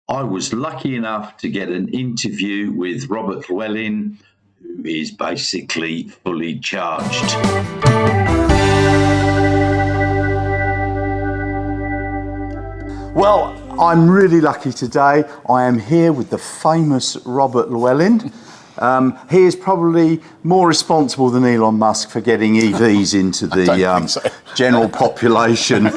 I was lucky enough to get an interview with Robert Llewellyn, who is basically fully charged. Well, I'm really lucky today. I am here with the famous Robert Llewellyn. He is probably more responsible than Elon Musk for getting EVs into the general population.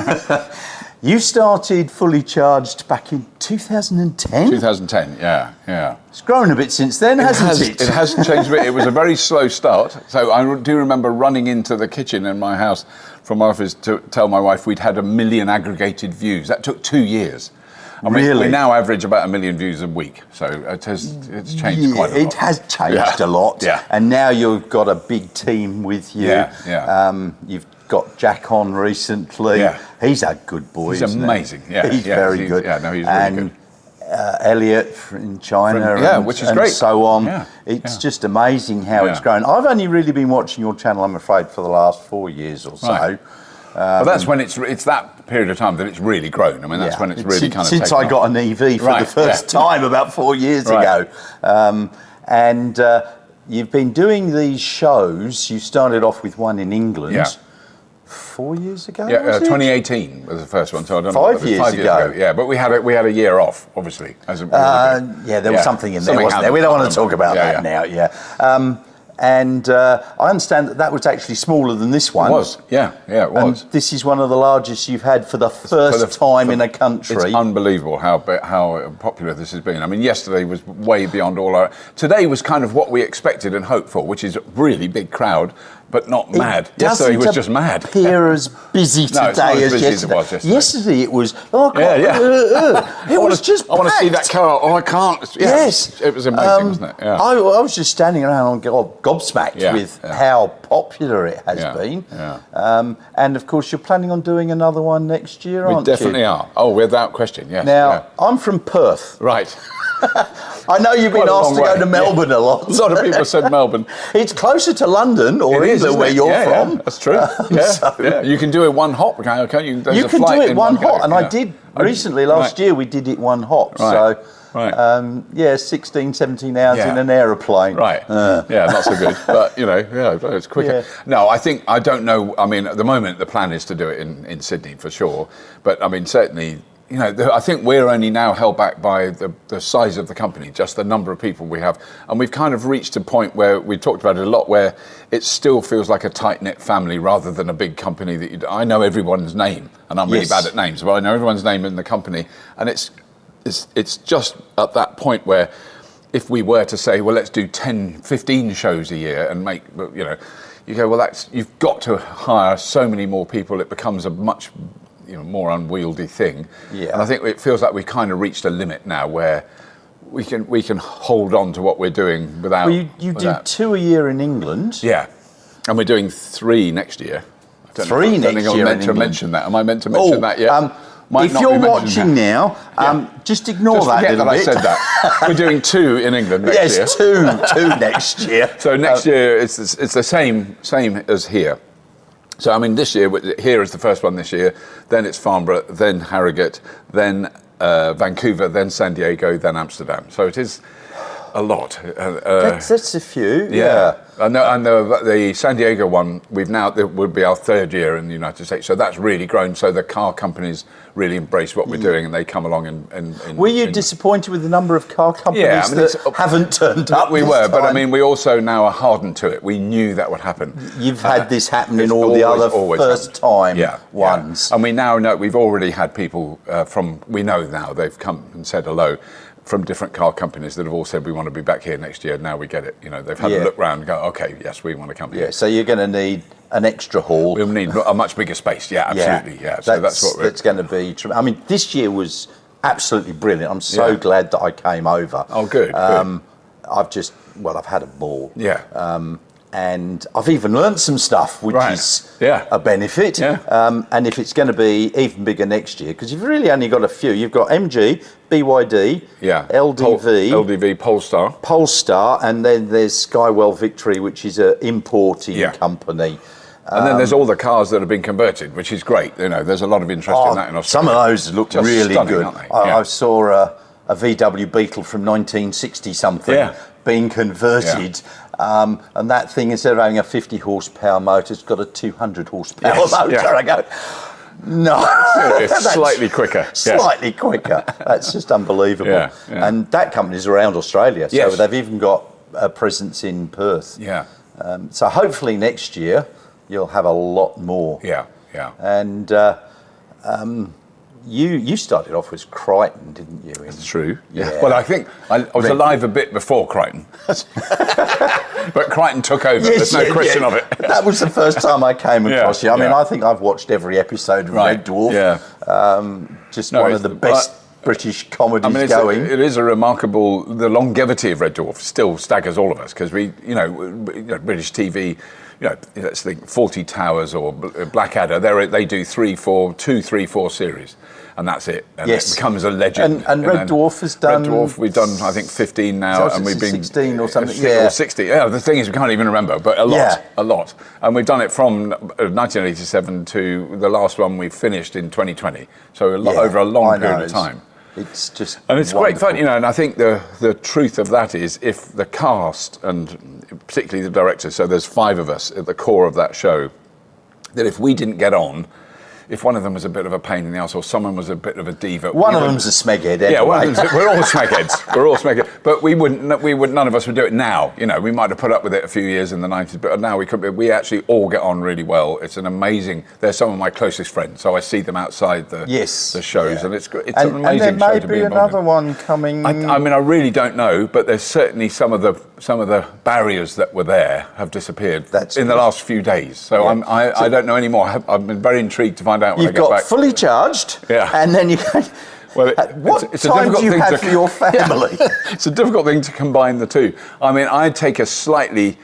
You started Fully Charged back in 2010? 2010, yeah. It's grown a bit since then, hasn't it? It has changed a bit. It was a very slow start. So I do remember running into the kitchen in my house from my office to tell my wife we'd had 1 million aggregated views. That took 2 years. Really? We now average about 1 million views a week. So it's changed quite a lot. It has changed a lot. Yeah. And now you've got a big team with you. Yeah. You've got Jack on recently. Yeah. He's a good boy. He's amazing. Yeah. He's very good. Yeah, no, he's really good. Elliot in China, which is and great. so on. Yeah. It's just amazing how it's grown. I've only really been watching your channel, I'm afraid, for the last 4 years or so. Right. But that's when it's that period of time that it's really grown. I mean, that's when it's really kind of since I got an EV for the first time about 4 years ago. And you've been doing these shows. You started off with one in England. Yeah. 4 years ago? Yeah, 2018 was the first one. So I don't know. 5 years ago. Yeah, but we had a year off, obviously. There was something in there, wasn't there? We don't want to talk about that now. Yeah. And I understand that was actually smaller than this one. It was, yeah, it was. And this is one of the largest you've had for the first time in a country. It's unbelievable how popular this has been. I mean, yesterday was way beyond all our... Today was kind of what we expected and hoped for, which is a really big crowd, but not mad. Yesterday was just mad. It doesn't appear as busy today it's not as busy yesterday. As it was yesterday. Yesterday it was, it was just I want to see that car. Oh, I can't. Yeah, yes. It was amazing, wasn't it? Yeah. I was just standing around gobsmacked with how popular it has been. Yeah. And of course, you're planning on doing another one next year, aren't you? We definitely are. Oh, without question, yes. Now, I'm from Perth. Right. I know you've been asked to go to Melbourne a lot. A lot of people said Melbourne. It's closer to London or England where you're from. Yeah, that's true. You can do it one hop, can't you? There's you can do it one hop, and I did recently. Last year we did it one hop. Right. So, 16, 17 hours in an aeroplane. Right. Yeah, not so good. But, it's quicker. Yeah. No, I don't know. I mean, at the moment, the plan is to do it in Sydney for sure. But, I mean, certainly... I think we're only now held back by the size of the company, just the number of people we have. And we've kind of reached a point where we talked about it a lot, where it still feels like a tight-knit family rather than a big company that I know everyone's name, and I'm really bad at names, but I know everyone's name in the company. And it's just at that point where if we were to say, well, let's do 10, 15 shows a year and make, you go, well, you've got to hire so many more people, it becomes a much... more unwieldy thing. Yeah. And I think it feels like we've kind of reached a limit now where we can hold on to what we're doing without... Well, you do 2 a year in England. Yeah. And we're doing 3 next year. I don't think I'm meant to mention that. Am I meant to mention that yet? If you're watching now, just ignore that a little bit. I said that. We're doing 2 in England next year. Yes, two next year. So next year it's the same as here. So, I mean, this year, here is the first one this year, then it's Farnborough, then Harrogate, then Vancouver, then San Diego, then Amsterdam. So it is a lot. That's a few, And the San Diego one, it would be our 3rd year in the United States. So that's really grown. So the car companies really embrace what we're doing and they come along and were you disappointed with the number of car companies that haven't turned up? We were, but I mean, we also now are hardened to it. We knew that would happen. You've had this happen in all the other first-time ones. Yeah. And we now know, we've already had people we know now, they've come and said hello, from different car companies that have all said we want to be back here next year. Now we get it. They've had a look round and go, okay, yes, we want to come here. So you're going to need an extra hall. We'll need a much bigger space. Yeah, absolutely. Yeah. So that's what that's going to be. I mean, this year was absolutely brilliant. I'm so glad that I came over. Oh, good. I've had a ball. Yeah. And I've even learnt some stuff, which is a benefit. Yeah. And if it's going to be even bigger next year, because you've really only got a few. You've got MG, BYD, LDV, Polestar, and then there's Skywell Victory, which is an importing company. And then there's all the cars that have been converted, which is great. There's a lot of interest in that in Australia. Some of those look really good. Aren't they? I saw a VW Beetle from 1960 something being converted. And that thing, instead of having a 50 horsepower motor, it's got a 200 horsepower motor. I go, no. It's slightly quicker. Slightly quicker. That's just unbelievable. And that company's around Australia. So they've even got a presence in Perth. So hopefully next year you'll have a lot more. And you started off with Crichton, didn't you? That's true. Well, I think I was alive a bit before Crichton. But Crichton took over. There's no question of it. That was the first time I came across you. I mean, I think I've watched every episode of Red Dwarf. Just one of the best British comedies going. It is a remarkable. The longevity of Red Dwarf still staggers all of us because British TV. Let's think 40 Towers or Blackadder. They do 2, 3, 4 series. And that's it. And it becomes a legend. And Red Dwarf has done... Red Dwarf, we've done, I think, 15 now. And we've been... 16 or something, Or 60. Yeah, the thing is, we can't even remember, but a lot. And we've done it from 1987 to the last one we finished in 2020. So over a long period of time. It's just and it's wonderful. Great fun, and I think the truth of that is if the cast, and particularly the director, so there's 5 of us at the core of that show, that if we didn't get on, if one of them was a bit of a pain in the ass or someone was a bit of a diva, one of them's a smeghead. Anyway. Yeah, we're all smegheads. We're all smegheads. But we wouldn't. None of us would do it now. We might have put up with it a few years in the 90s, but now we actually all get on really well. It's an amazing. They're some of my closest friends, so I see them outside the shows, and it's an amazing show to be involved in. And there may be another one coming. I mean, I really don't know, but there's certainly some of the barriers that were there have disappeared in the last few days. So I don't know anymore. I've been very intrigued to find out when I get back. You've got fully charged, and then you go, what time do you have for your family? It's a difficult thing to combine the two. I mean, I take a slightly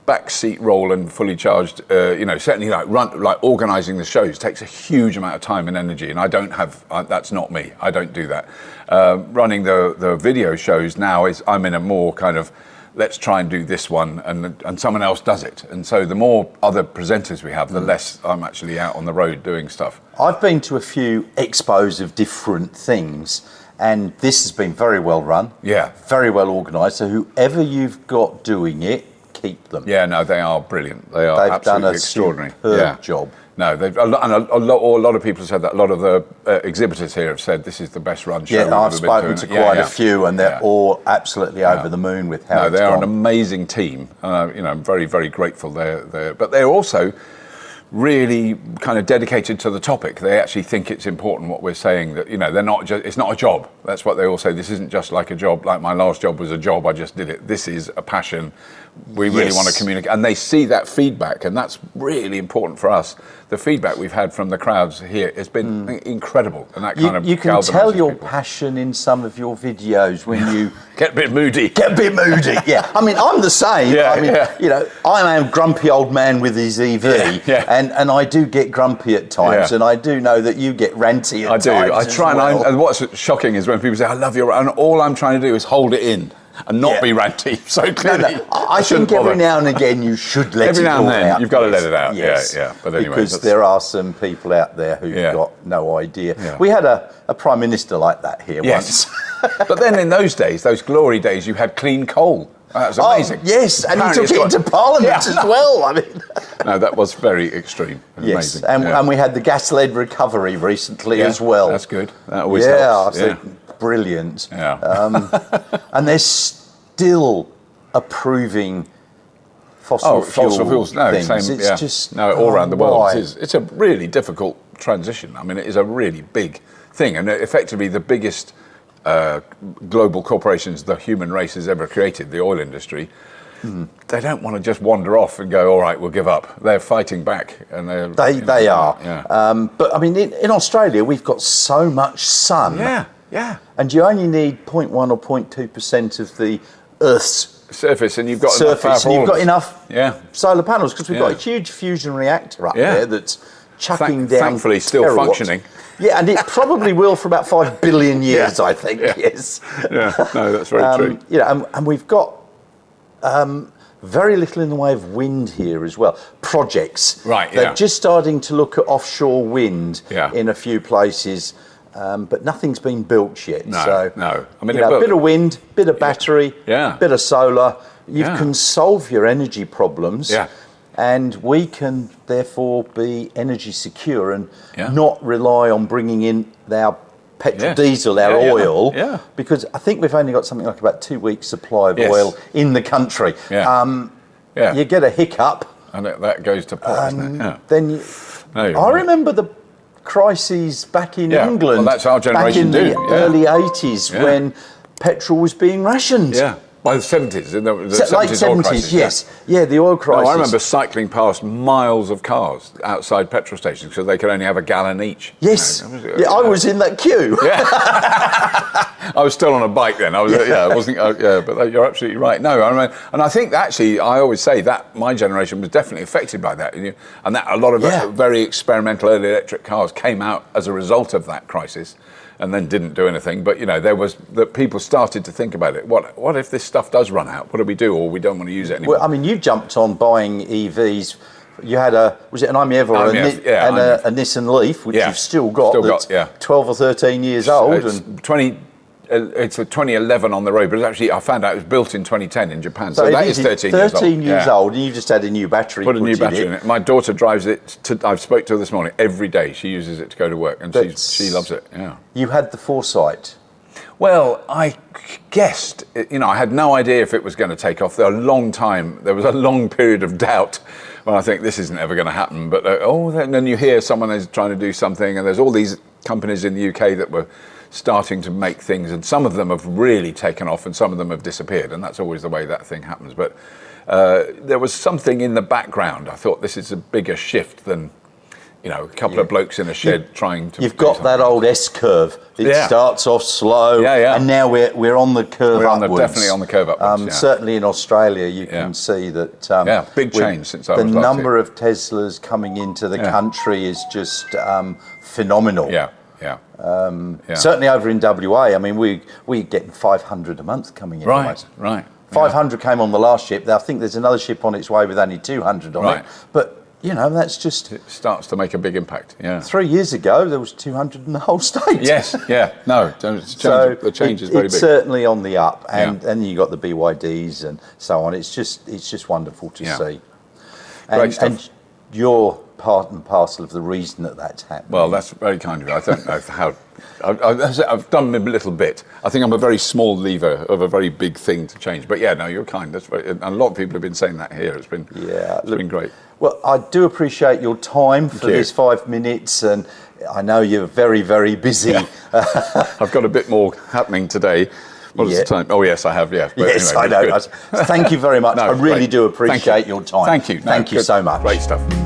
backseat role and fully charged, certainly like organising the shows takes a huge amount of time and energy, and I don't have, that's not me, I don't do that. Running the video shows now I'm in a more kind of, let's try and do this one, and someone else does it. And so the more other presenters we have, the less I'm actually out on the road doing stuff. I've been to a few expos of different things, and this has been very well run, very well organised. So whoever you've got doing it, keep them. Yeah, no, they are brilliant. They've absolutely extraordinary. Superb job. No, a lot of people have said that. A lot of the exhibitors here have said this is the best run show. Yeah, I've spoken to quite a few, and they're all absolutely over the moon with how it's they are gone. an amazing team. I'm very, very grateful. But they're also really kind of dedicated to the topic. They actually think it's important what we're saying. That they're not just. It's not a job. That's what they all say. This isn't just like a job. Like my last job was a job. I just did it. This is a passion. We really want to communicate, and they see that feedback, and that's really important for us. The feedback we've had from the crowds here has been incredible, and that kind of you can tell your passion in some of your videos when you get a bit moody. Yeah, I mean, I'm the same. I am a grumpy old man with his EV, and I do get grumpy at times, and I do know that you get ranty at times. I try, and what's shocking is when people say, "I love your," and all I'm trying to do is hold it in. And not be ranty. So clearly, I think every now and again you should let it all out. Every now and then, you've got to let it out. Yes. Yeah. But anyway, because there are some people out there who've got no idea. Yeah. We had a prime minister like that here once. But then in those days, those glory days, you had clean coal. That was amazing. Yes, and he took it into Parliament as well. I mean, no, that was very extreme. Yes, amazing. And we had the gas-led recovery recently as well. That's good. That always helps. I think brilliant. Yeah. And they're still approving fossil fuels. No, things. It's just all around the world. It's a really difficult transition. I mean, it is a really big thing, and effectively the biggest global corporations the human race has ever created, the oil industry. They don't want to just wander off and go, all right, we'll give up. They're fighting back, and they are. Yeah. But I mean, in Australia, we've got so much sun. Yeah. And you only need 0.1 or 0.2% of the Earth's surface, and you've got enough solar panels, because we've got a huge fusion reactor up there that's chucking down. Thankfully, still functioning. Yeah, and it probably will for about 5 billion years, I think. Yes. Yeah. No, that's very true. And we've got very little in the way of wind here as well. Projects. Right. They're just starting to look at offshore wind in a few places. but nothing's been built yet. No, no. I mean, a bit of wind, bit of battery, bit of solar. You can solve your energy problems. Yeah. And we can therefore be energy secure and not rely on bringing in our petrol, diesel, our oil, because I think we've only got something like about 2 weeks' supply of oil in the country. You get a hiccup, and that goes to pot, isn't it? Then I remember the crises back in England. Well, that's our generation back in the early 80s when petrol was being rationed. By the 70s, in the late 70s oil crisis, the oil crisis. No, I remember cycling past miles of cars outside petrol stations because they could only have a gallon each. Yes, I was in that queue. I was still on a bike then. I wasn't. But you're absolutely right. No, I mean, and I think actually, I always say that my generation was definitely affected by that, and that a lot of very experimental early electric cars came out as a result of that crisis. And then didn't do anything. But there was that people started to think about it. What if this stuff does run out? What do we do, or we don't want to use it anymore? Well, I mean, you jumped on buying EVs. You had was it an IMEV or a Nissan Leaf, which you've still got. 12 or 13 years old. It's a 2011 on the road, but actually I found out it was built in 2010 in Japan. So that is 13 years old. 13 years old, and you just had a new battery. Put a new battery in it. My daughter drives it. I've spoke to her this morning. Every day she uses it to go to work, and she loves it. Yeah. You had the foresight. Well, I guessed. I had no idea if it was going to take off. There was a long period of doubt when I think this isn't ever going to happen. But then you hear someone is trying to do something, and there's all these companies in the UK that were starting to make things, and some of them have really taken off and some of them have disappeared, and that's always the way that thing happens. But there was something in the background. I thought this is a bigger shift than a couple of blokes in a shed trying to. You've got that old S curve. It starts off slow, and now we're on the curve upwards. Definitely on the curve upwards. Certainly in Australia, you can see that. Big change since I was last The number of Teslas coming into the country is just phenomenal. Certainly over in WA, I mean, we're getting 500 a month coming in. Right. 500 came on the last ship. I think there's another ship on its way with only 200 on it. But that's just... It starts to make a big impact, 3 years ago, there was 200 in the whole state. No, the change is very big. It's certainly on the up, and you got the BYDs and so on. It's just wonderful to see. Great stuff. And you're part and parcel of the reason that's happening. Well, that's very kind of you. I don't know how... I've done a little bit. I think I'm a very small lever of a very big thing to change. But you're kind. That's and a lot of people have been saying that here. It's been been great. Well, I do appreciate your time for this 5 minutes, and I know you're very, very busy. I've got a bit more happening today. What is the time? Oh, yes, I have, But yes, anyway, I know. Thank you very much. I really do appreciate your time. Thank you. Thank you so much. Great stuff.